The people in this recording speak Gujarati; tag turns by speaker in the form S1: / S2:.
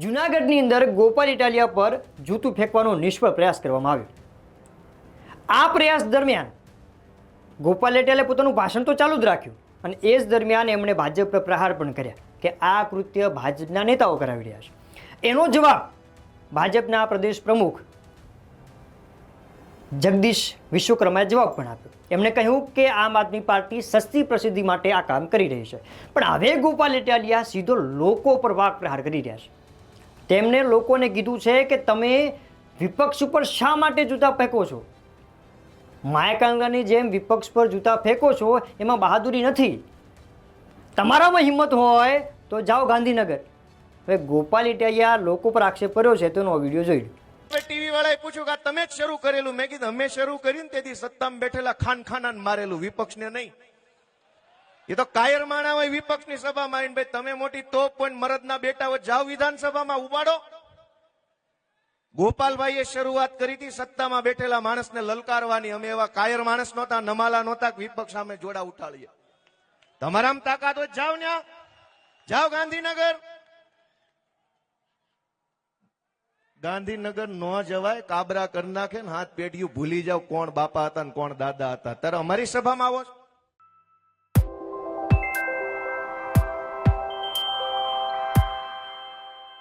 S1: જૂનાગઢની અંદર ગોપાલ ઇટાલિયા પર જૂતું ફેંકવાનો નિષ્ફળ પ્રયાસ કરવામાં આવ્યો। આ પ્રયાસ દરમિયાન ગોપાલ ઇટાલિયાએ પોતાનું ભાષણ તો ચાલુ જ રાખ્યું અને એ જ દરમિયાન એમણે ભાજપ પર પ્રહાર પણ કર્યા કે આ કૃત્ય ભાજપના નેતાઓ કરાવી રહ્યા છે। એનો જવાબ ભાજપના પ્રદેશ પ્રમુખ જગદીશ વિશ્વકર્માએ જવાબ પણ આપ્યો। એમણે કહ્યું કે આમ આદમી પાર્ટી સસ્તી પ્રસિદ્ધિ માટે આ કામ કરી રહી છે, પણ હવે ગોપાલ ઇટાલિયા સીધો લોકો પર વાક પ્રહાર કરી રહ્યા છે। તેમણે લોકોને કીધું છે કે તમે વિપક્ષ ઉપર શા માટે જૂતા ફેંકો છો? માયકાંગાની જેમ વિપક્ષ પર જૂતા ફેંકો છો એમાં બહાદુરી નથી। તમારામાં હિંમત હોય તો જાઓ ગાંધીનગર। હવે ગોપાલ ઇટાલિયા લોકો પર આક્ષેપ કર્યો છે તેનો વિડીયો જોઈ લો।
S2: ટીવી વાળાએ પૂછ્યું કે તમે જ શરૂ કરેલું। મેં કીધું અમે શરૂ કરીને તેથી સત્તામાં બેઠેલા ખાનખાનાને મારેલું, વિપક્ષને નહીં। એ તો કાયર માણા હોય વિપક્ષની સભામાં આવીને, ભાઈ તમે મોટી તોપ પણ મરદના બેટા હોય, જાઓ વિધાનસભામાં ઉપાડો। ગોપાલભાઈએ શરૂઆત કરી હતી સત્તામાં બેઠેલા માણસને લલકારવાની। અમે એવા કાયર માણસ નહોતા, નમાલા નહોતા વિપક્ષ સામે જોડા ઉઠાડીએ। તમારામાં તાકાત હોય જાઓ ન્યા, જાઓ ગાંધીનગર। ગાંધીનગર ન જવાય, કાબરા કરી નાખે ને હાથ પેઢીયું ભૂલી જાવ કોણ બાપા હતા ને કોણ દાદા હતા। ત્યારે અમારી સભામાં આવો છો?